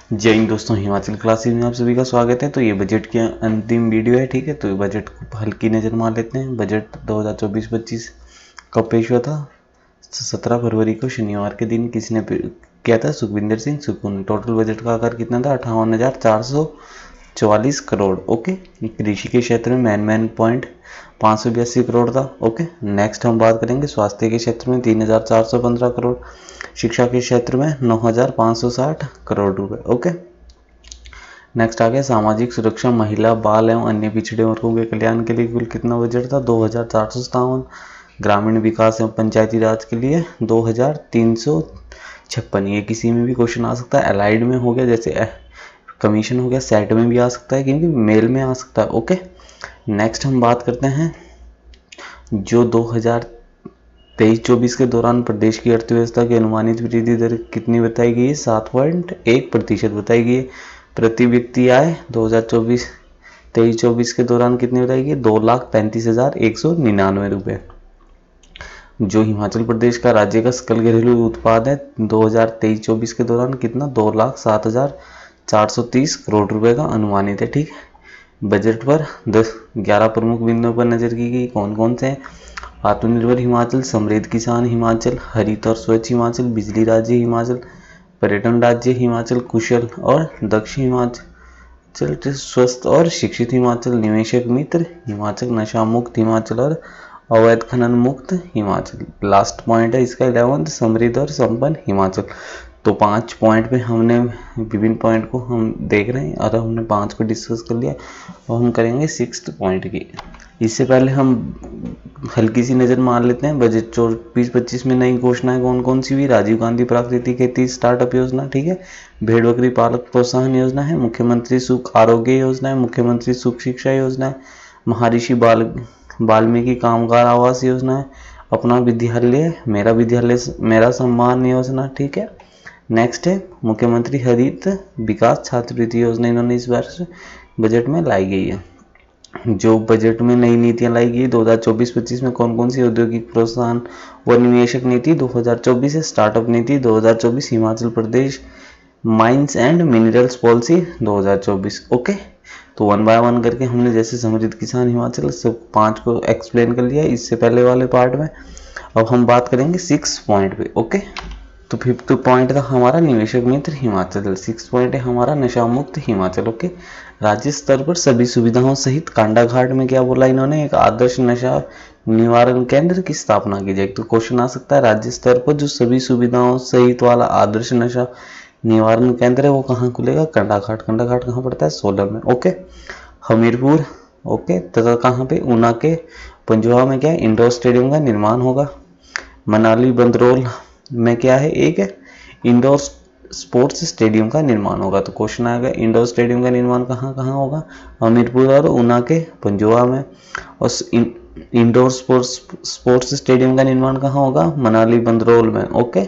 जय हिंद दोस्तों, हिमाचल क्लासेस में आप सभी का स्वागत है। तो ये बजट की अंतिम वीडियो है, ठीक है। तो बजट को हल्की नज़र मार लेते हैं। बजट 2024-25 कब पेश हुआ था? 17 फरवरी को शनिवार के दिन किसने किया था? सुखविंदर सिंह सुक्खू ने। टोटल बजट का आकार कितना था? 58,444 करोड़। ओके। कृषि के क्षेत्र में मैन पॉइंट 582 करोड़ था। ओके। नेक्स्ट हम बात करेंगे स्वास्थ्य के क्षेत्र में 3,415 करोड़, शिक्षा के क्षेत्र में 9,560 करोड़ रुपए। ओके। नेक्स्ट आ गया सामाजिक सुरक्षा, महिला, बाल एवं अन्य पिछड़े वर्गों के कल्याण के लिए कुल कितना बजट था? 2,457। ग्रामीण विकास एवं पंचायती राज के लिए 2,356। ये किसी में भी क्वेश्चन आ सकता है। अलाइड में हो गया, जैसे कमीशन हो गया, सेट में भी आ सकता है, क्योंकि मेल में आ सकता है। ओके। नेक्स्ट हम बात करते हैं जो 2023-24 के दौरान प्रदेश की अर्थव्यवस्था की अनुमानित वृद्धि दर कितनी बताई गई है? 7.1% बताई गई है। प्रति व्यक्ति आय 2023-24 के दौरान कितनी बताई गई? 2,35,199 रुपये। जो हिमाचल प्रदेश का राज्य का सकल घरेलू उत्पाद है 2023-24 के दौरान कितना? 2,07,430 करोड़ रुपए का अनुमानित है, ठीक है। बजट पर 11 प्रमुख बिंदुओं पर नजर की गई। कौन कौन से हैं? आत्मनिर्भर हिमाचल, समृद्ध किसान हिमाचल, हरित और स्वच्छ हिमाचल, बिजली राज्य हिमाचल, पर्यटन राज्य हिमाचल, कुशल और दक्ष हिमाचल, स्वस्थ और शिक्षित हिमाचल, निवेशक मित्र हिमाचल, नशा मुक्त हिमाचल और अवैध खनन मुक्त हिमाचल। लास्ट पॉइंट है इसका 11th, समृद्ध और संपन्न हिमाचल। तो 5 पॉइंट पे हमने विभिन्न पॉइंट को हम देख रहे हैं और हमने 5 को डिस्कस कर लिया और हम करेंगे 6th पॉइंट की। इससे पहले हम हल्की सी नज़र मार लेते हैं बजट 24-25 में नई घोषणाएं कौन कौन सी हुई। राजीव गांधी प्राकृतिक खेती स्टार्टअप योजना, ठीक है। भेड़ बकरी पालक प्रोत्साहन योजना है। मुख्यमंत्री सुख आरोग्य योजना है। मुख्यमंत्री सुख शिक्षा योजना है। महर्षि वाल्मीकि कामगार आवास योजना है। अपना विद्यालय मेरा विद्यालय मेरा सम्मान योजना, ठीक है। नेक्स्ट है मुख्यमंत्री हरित विकास छात्रवृत्ति योजना, इन्होंने इस वर्ष बजट में लाई गई है। जो बजट में नई नीतियां लाई गई 2024-25 में कौन कौन सी? औद्योगिक प्रोत्साहन व निवेशक नीति 2024 है। स्टार्टअप नीति 2024 Himachal Pradesh, mines and minerals policy 2024। Okay. तो 1 बाय 1 करके हमने जैसे समृद्ध किसान हिमाचल सब 5 को एक्सप्लेन कर लिया इससे पहले वाले पार्ट में। अब हम बात करेंगे 6 पॉइंट पे। ओके। तो 5th पॉइंट था हमारा निवेशक मित्र हिमाचल। 6th पॉइंट है हमारा नशा मुक्त हिमाचल। ओके। राज्य स्तर पर सभी सुविधाओं सहित कांडाघाट में क्या बोला इन्होंने? एक आदर्श नशा निवारण केंद्र की स्थापना की जाएगी। तो क्वेश्चन आ सकता है राज्य स्तर पर जो सभी सुविधाओं सहित वाला आदर्श नशा निवारण केंद्र है वो कहाँ खुलेगा? कंडाघाट। कंडाघाट कहाँ पड़ता है? सोलन में। ओके। हमीरपुर, ओके, तथा कहाँ पे? ऊना के पंजोआ में क्या है? इंडोर स्टेडियम का निर्माण होगा। मनाली बंदरोल में क्या है? एक इंडोर स्पोर्ट्स स्टेडियम का निर्माण होगा। तो क्वेश्चन आएगा इंडोर स्टेडियम का निर्माण कहाँ कहाँ होगा? हमीरपुर और ऊना के पंजोआ में। और इंडोर स्पोर्ट्स स्टेडियम का निर्माण कहाँ होगा? मनाली बंदरोल में। ओके।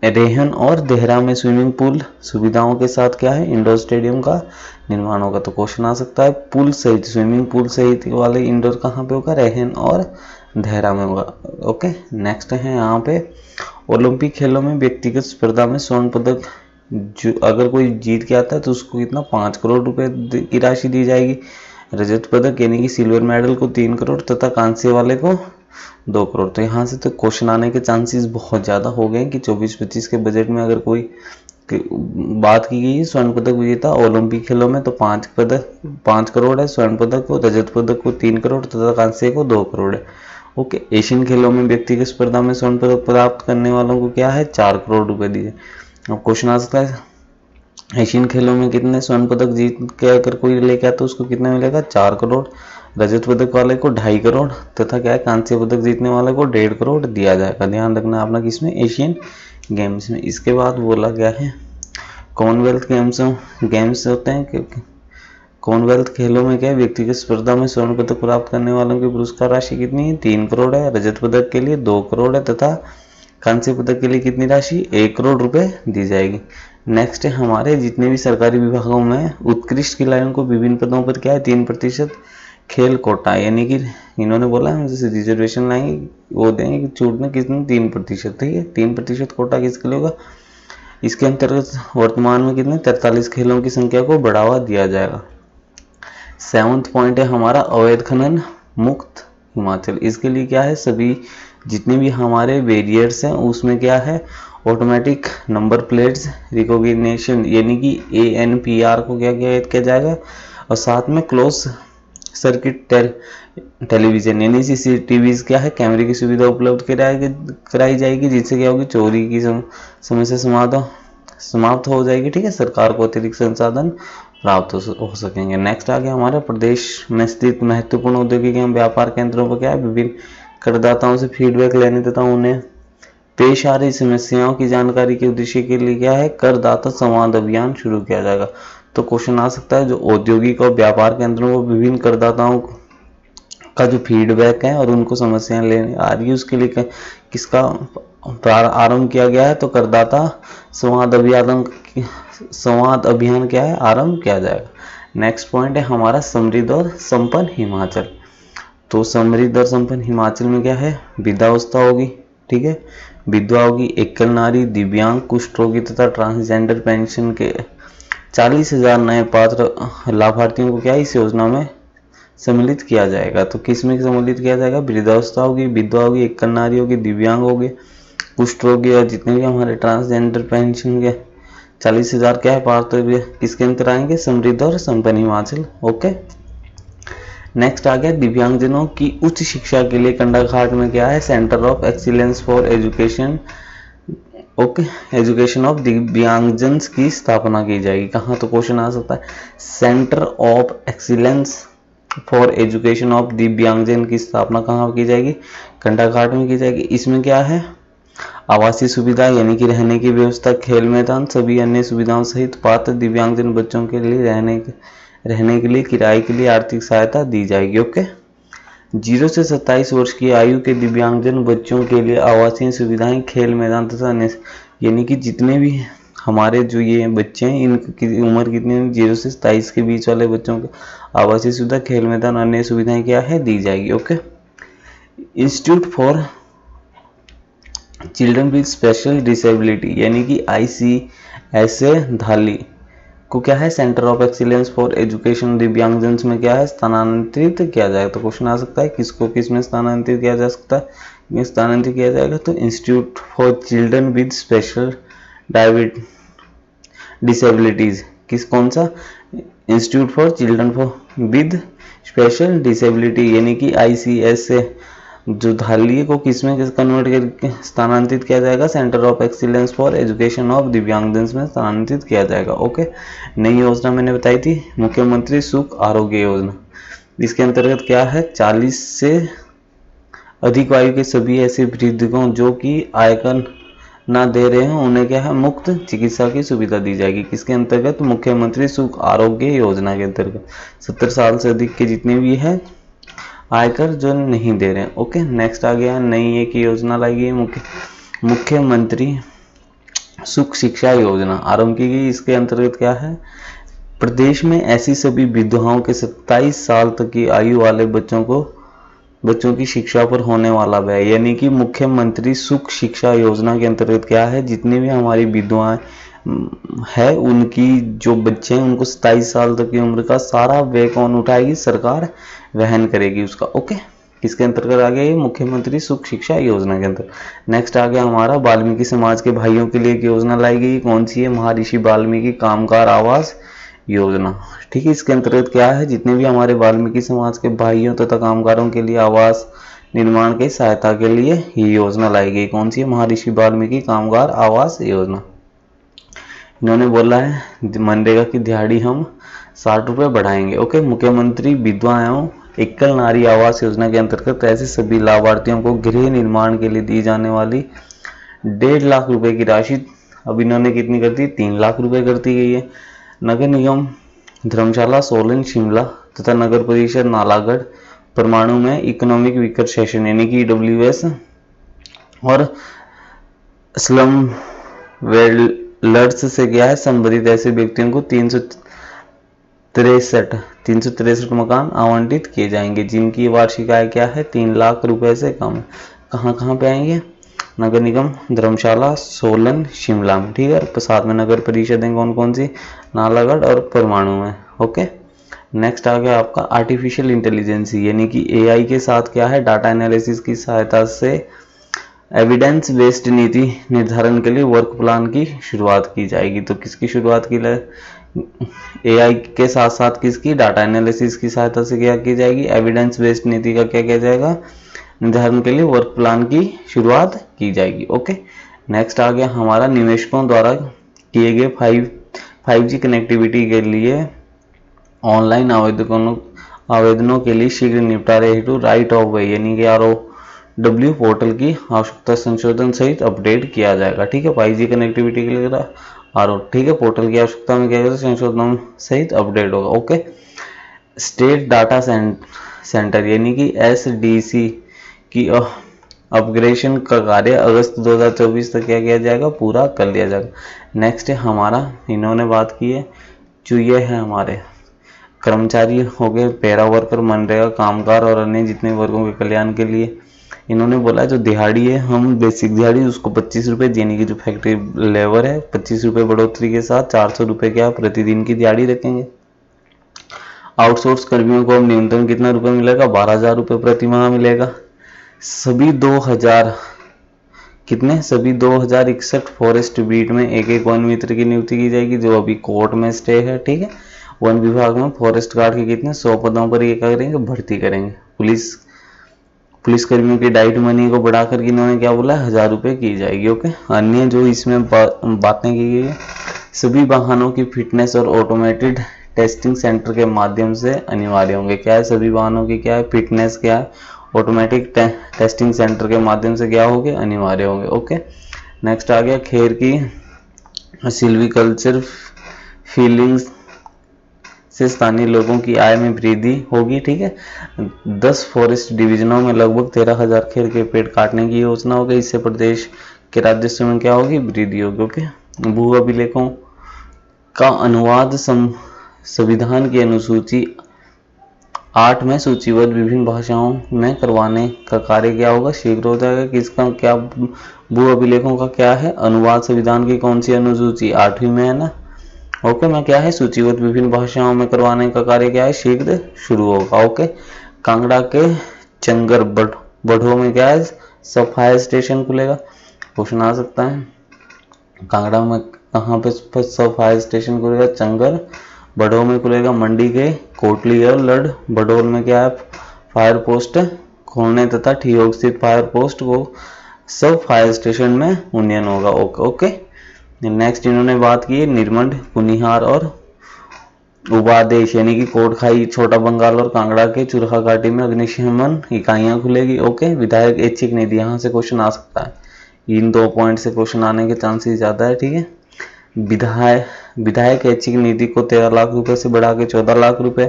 रेहन और देहरा में स्विमिंग पूल सुविधाओं के साथ क्या है? इंडोर स्टेडियम का निर्माण होगा। तो क्वेश्चन आ सकता है पूल सहित, स्विमिंग पूल सहित वाले इंडोर कहाँ पे होगा? रेहन और देहरा में होगा। ओके। नेक्स्ट है यहाँ पे ओलंपिक खेलों में व्यक्तिगत स्पर्धा में स्वर्ण पदक जो अगर कोई जीत के आता है तो उसको कितना? 5 करोड़ रुपए की राशि दी जाएगी। रजत पदक यानी कि सिल्वर मेडल को 3 करोड़ तथा कांस्य वाले को 2 करोड़। तो यहाँ से तो क्वेश्चन आने के चांसेस बहुत ज़्यादा हो गए कि 24-25 के बजट में अगर कोई बात की गई स्वर्ण पदक विजेता ओलंपिक खेलों में तो 5 करोड़ है स्वर्ण पदक को, रजत पदक को 3 करोड़ तथा कांस्य को 2 करोड़ है। ओके। एशियन खेलों में व्यक्तिगत स्पर्धा में स्वर्ण पदक प्राप्त करने वालों को क्या है? 4 करोड़ रुपए दिए। अब क्वेश्चन आ सकता है एशियन खेलों में कितने स्वर्ण पदक जीत के अगर कोई लेके आता तो उसको कितना मिलेगा? 4 करोड़। रजत पदक वाले को 2.5 करोड़ तथा क्या है कांस्य पदक जीतने वाले को 1.5 करोड़ दिया जाएगा। ध्यान रखना अपना किसमें? एशियन गेम्स में। इसके बाद बोला गया है कॉमनवेल्थ गेम्स होते हैं। कॉमनवेल्थ खेलों में क्या है? व्यक्तिगत स्पर्धा में स्वर्ण पदक प्राप्त करने वालों की पुरस्कार राशि कितनी है? 3 करोड़ है। रजत पदक के लिए 2 करोड़ है तथा कांस्य पदक के लिए कितनी राशि? 1 करोड़ रुपए दी जाएगी। नेक्स्ट है हमारे जितने भी सरकारी विभागों में उत्कृष्ट खिलाड़ियों को विभिन्न पदों पर क्या है? 3% खेल कोटा, यानी कि इन्होंने बोला हम जैसे रिजर्वेशन लाएंगे वो देंगे कि छूट में कितने? 3%, ठीक है। 3% कोटा किसके लिए होगा? इसके अंतर्गत वर्तमान में कितने 43 खेलों की संख्या को बढ़ावा दिया जाएगा। 7वां पॉइंट है हमारा अवैध खनन मुक्त हिमाचल। इसके लिए क्या है, सभी जितने भी हमारे बैरियर्स हैं उसमें क्या है, ऑटोमेटिक नंबर प्लेट्स रिकॉग्निशन यानी कि ANPR को क्या किया जाएगा, और साथ में क्लोज सर्किट टेलीविजन यानी CCTV क्या है, कैमरे की सुविधा उपलब्ध कराई जाएगी, जिससे क्या होगी, चोरी की समस्या समाप्त हो जाएगी। ठीक है, सरकार को अतिरिक्त संसाधन प्राप्त हो सकेंगे। नेक्स्ट आ गया हमारा प्रदेश में स्थित महत्वपूर्ण औद्योगिक एवं व्यापार केंद्रों पर क्या है, विभिन्न करदाताओं से फीडबैक लेने तथा उन्हें पेश आ रही समस्याओं की जानकारी के उद्देश्य के लिए क्या है, करदाता संवाद अभियान शुरू किया जाएगा। तो क्वेश्चन आ सकता है, जो औद्योगिक और व्यापार केंद्रों को विभिन्न करदाताओं का जो फीडबैक है और उनको समस्याएं लेने आ रही है, उसके लिए किसका आरंभ किया गया है, तो करदाता संवाद अभियान क्या है, आरंभ किया जाएगा। नेक्स्ट पॉइंट है हमारा समृद्ध और संपन्न हिमाचल। तो समृद्ध और संपन्न हिमाचल में क्या है, वृद्धावस्था होगी, ठीक है, विधवा होगी, एकल नारी, दिव्यांग, कुष्ठ रोगी तथा ट्रांसजेंडर पेंशन के 40,000 नए पात्र लाभार्थियों को क्या इस योजना में सम्मिलित किया जाएगा। तो किस में सम्मिलित किया जाएगा, वृद्धावस्था होगी, विधवा होगी, एकल नारी होगी, दिव्यांग होगी, कुष्ठ रोगी और जितने भी हमारे ट्रांसजेंडर पेंशन के 40,000 क्या है पात्र किसके अंतर आएंगे, समृद्ध और संपन्न हिमाचल। ओके, नेक्स्ट आ गया दिव्यांगजनों की उच्च शिक्षा के लिए कंडाघाट में क्या है, centre of excellence for education, okay, education of दिव्यांगजन की स्थापना की जाएगी। कहाँ, तो क्वेश्चन आ सकता है, centre of excellence for education of दिव्यांगजन की स्थापना कहाँ की जाएगी, कंडाघाट में की जाएगी। इसमें क्या है, आवासीय सुविधा यानी कि रहने की व्यवस्था, खेल मैदान, सभी अन्य सुविधाओं सहित पात्र दिव्यांगजन बच्चों के लिए रहने के लिए किराए के लिए आर्थिक सहायता दी जाएगी। ओके, 0 से 27 वर्ष की आयु के दिव्यांगजन बच्चों के लिए आवासीय सुविधाएं, खेल मैदान तथा यानी कि जितने भी हमारे जो ये बच्चे हैं इनकी उम्र कितनी है, 0 से 27 के बीच वाले बच्चों को आवासीय सुविधा, खेल मैदान, अन्य सुविधाएं क्या है, दी जाएगी। Okay, institute for children with special disability यानी कि ICSA धाली को क्या है, centre of excellence for education दिव्यांगजन में क्या है, स्थानांतरित किया जाएगा। तो क्वेश्चन आ सकता है, किसको किस में स्थानांतरित किया जा सकता है, स्थानांतरित किया जाएगा, तो institute for children with special disabilities, कौन सा, institute for children with special disability यानी कि ICSA जो धाली को किसमें कन्वर्ट करके स्थानांतरित किया जाएगा, centre of excellence for education of दिव्यांगजन में स्थानांतरित किया जाएगा। ओके, नई योजना मैंने बताई थी मुख्यमंत्री सुख आरोग्य योजना। इसके अंतर्गत क्या है, 40 से अधिक आयु के सभी ऐसे वृद्धों जो कि आयकर ना दे रहे हैं उन्हें क्या है, मुफ्त चिकित्सा की सुविधा दी जाएगी। किसके अंतर्गत, मुख्यमंत्री सुख आरोग्य योजना के अंतर्गत 70 साल से अधिक के जितने भी है आयकर जो नहीं दे रहे हैं। ओके, नेक्स्ट आ गया नई एक योजना लाई गई, मुख्यमंत्री सुख शिक्षा योजना आरंभ की गई। इसके अंतर्गत क्या है, प्रदेश में ऐसी सभी विधवाओं के 27 साल तक की आयु वाले बच्चों की शिक्षा पर होने वाला व्यय यानी कि मुख्यमंत्री सुख शिक्षा योजना के अंतर्गत क्या है, जितनी भी हमारी विधवाएं है उनकी जो बच्चे हैं उनको 27 साल तक की उम्र का सारा व्यय कौन उठाएगी, सरकार वहन करेगी उसका। ओके, किसके अंतर्गत आ गया ये, मुख्यमंत्री सुख शिक्षा योजना के अंतर्गत। नेक्स्ट आ गया हमारा वाल्मीकि समाज के भाइयों के लिए एक योजना लाई गई, कौन सी है, महर्षि वाल्मीकि कामगार आवास योजना। ठीक है, इसके अंतर्गत क्या है, जितने भी हमारे वाल्मीकि समाज के भाइयों तथा कामगारों के लिए आवास निर्माण की सहायता के लिए ये योजना लाई गई, कौन सी है, महर्षि वाल्मीकि कामगार आवास योजना। इन्होंने बोला है मनरेगा की दिहाड़ी हम 60 रुपये बढ़ाएंगे। ओके, मुख्यमंत्री विधवा एवं एकल नारी आवास योजना के अंतर्गत ऐसे सभी लाभार्थियों को गृह निर्माण के लिए दी जाने वाली 1.5 लाख रुपए की राशि अब इन्होंने कितनी कर दी, 3 लाख रुपए कर दी गई है। नगर निगम धर्मशाला, सोलन, शिमला तथा नगर परिषद नालागढ़ परमाणु में इकोनॉमिक वीकर सेशन यानी कि EWS और स्लम वेलर्स से क्या है संबंधित ऐसे व्यक्तियों को 363 मकान आवंटित किए जाएंगे जिनकी वार्षिक आय क्या है, 3 लाख रुपए से कम है। कहाँ पे आएंगे, नगर निगम धर्मशाला, सोलन, शिमला में, ठीक है। साथ में नगर परिषदें कौन कौन सी, नालागढ़ और परमाणु में, ओके। नेक्स्ट आ गया आपका आर्टिफिशियल इंटेलिजेंस, यानी कि एआई के साथ क्या है, डाटा एनालिसिस की सहायता से एविडेंस बेस्ड नीति निर्धारण के लिए वर्क प्लान की शुरुआत की जाएगी। तो किसकी शुरुआत की जाए, एआई के साथ साथ किसकी, डाटा एनालिसिस की सहायता से क्या की जाएगी, एविडेंस बेस्ड नीति का क्या किया जाएगा, निर्धारण के लिए वर्क प्लान की शुरुआत की जाएगी, ओके। नेक्स्ट आ गया हमारा निवेशकों द्वारा किए गए 5G कनेक्टिविटी के लिए ऑनलाइन आवेदनों के लिए शीघ्र निपटारे हेतु राइट ऑफ वे यानी कि ROW पोर्टल की आवश्यकता संशोधन सहित अपडेट किया जाएगा, ठीक है। 5G कनेक्टिविटी के लिए ठीक है, पोर्टल की आवश्यकता में क्या होगा, संशोधन सहित अपडेट होगा, ओके। स्टेट डाटा सेंटर यानी कि SDC की अपग्रेडेशन का कार्य अगस्त 2024 तक क्या किया जाएगा, पूरा कर लिया जाएगा। नेक्स्ट है हमारा, इन्होंने बात की है जो ये है हमारे कर्मचारी हो गए, पैरा वर्कर, मनरेगा कामगार और अन्य जितने वर्गों के कल्याण के लिए इन्होंने बोला जो दिहाड़ी है, हम बेसिक दिहाड़ी उसको 25 रुपये, यानी कि जो फैक्ट्री लेबर है 25 रुपये बढ़ोतरी के साथ 400 रुपये क्या प्रतिदिन की दिहाड़ी रखेंगे। आउटसोर्स कर्मियों को न्यूनतम कितना रुपये मिलेगा, 12,000 रुपये प्रति माह मिलेगा। सभी 2061 फॉरेस्ट बीट में एक वन मित्र की नियुक्ति की जाएगी जो अभी कोर्ट में स्टे है, ठीक है। वन विभाग में फॉरेस्ट गार्ड के कितने 100 पदों पर ये क्या करेंगे, भर्ती करेंगे। पुलिस कर्मियों की डाइट मनी को बढ़ाकर इन्होंने क्या बोला, 1,000 रुपये की जाएगी, ओके। अन्य जो इसमें बातें की गई है, सभी वाहनों की फिटनेस और ऑटोमेटेड टेस्टिंग सेंटर के माध्यम से अनिवार्य होंगे। क्या है, सभी वाहनों की क्या है, फिटनेस क्या है, ऑटोमेटिक टेस्टिंग सेंटर के माध्यम से क्या होंगे, अनिवार्य होंगे, ओके। नेक्स्ट आ गया खेर की सिल्वीकल्चर फील्डिंग्स से स्थानीय लोगों की आय में वृद्धि होगी, ठीक है। 10 फॉरेस्ट डिवीजनों में लगभग 13,000 खेर के पेड़ काटने की योजना होगी। इससे प्रदेश के राजस्व में क्या होगी, वृद्धि होगी, ओके। भू अभिलेखों का अनुवाद संविधान की अनुसूची 8 में सूचीबद्ध विभिन्न भाषाओं में करवाने का कार्य क्या होगा, शीघ्र हो जाएगा। किसका क्या, भू अभिलेखों का क्या है, अनुवाद संविधान की कौन सी अनुसूची, 8वीं में है ना, ओके। में क्या है, सूचीबद्ध विभिन्न भाषाओं में करवाने का कार्य क्या है, शीघ्र शुरू होगा, ओके। कांगड़ा के चंगर बढ़ो में क्या है, सब फायर स्टेशन खुलेगा, क्वेश्चन आ सकता है। कांगड़ा में कहाँ पे सब फायर स्टेशन खुलेगा, चंगर बढ़ो में खुलेगा। मंडी के कोटली और लड़ भडोल में क्या है, फायर पोस्ट खोलने तथा ठियोग स्थित फायर पोस्ट को सब फायर स्टेशन में उन्नयन होगा, ओके। नेक्स्ट इन्होंने बात की है निर्मंड, कुनिहार और उपादेश यानी कि कोटखाई, छोटा बंगाल और कांगड़ा के चुरखा घाटी में अग्निशमन इकाइयां खुलेगी, ओके। विधायक ऐच्छिक निधि, यहाँ से क्वेश्चन आ सकता है, इन 2 पॉइंट से क्वेश्चन आने के चांसेस ज्यादा है, ठीक है। विधायक ऐच्छिक निधि को 13 लाख रुपए से बढ़ा के 14 लाख रुपए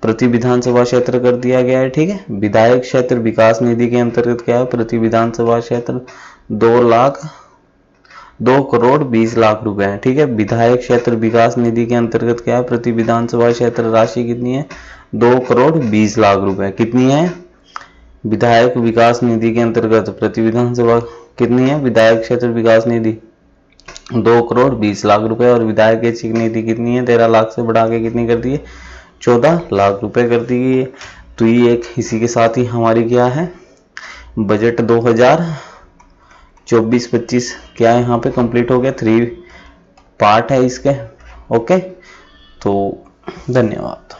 प्रति विधानसभा क्षेत्र कर दिया गया है, ठीक है। विधायक क्षेत्र विकास निधि के अंतर्गत क्या है, प्रति विधानसभा क्षेत्र 2 करोड़ 20 लाख रुपए है, ठीक है। विधायक क्षेत्र विकास निधि के अंतर्गत क्या है, प्रति विधानसभा क्षेत्र राशि कितनी है, 2 करोड़ 20 लाख रुपए कितनी है, विधायक विकास निधि के अंतर्गत प्रति विधानसभा कितनी है, विधायक क्षेत्र विकास निधि 2 करोड़ 20 लाख रुपए। और विधायक ऐच्छिक निधि कितनी है, 13 लाख से बढ़ा के कितनी कर दी है, 14 लाख रुपए कर दी गई है। तो ये एक इसी के साथ ही हमारी क्या है, बजट 2024-25 क्या है यहाँ पे कंप्लीट हो गया। 3 पार्ट है इसके, ओके। तो धन्यवाद।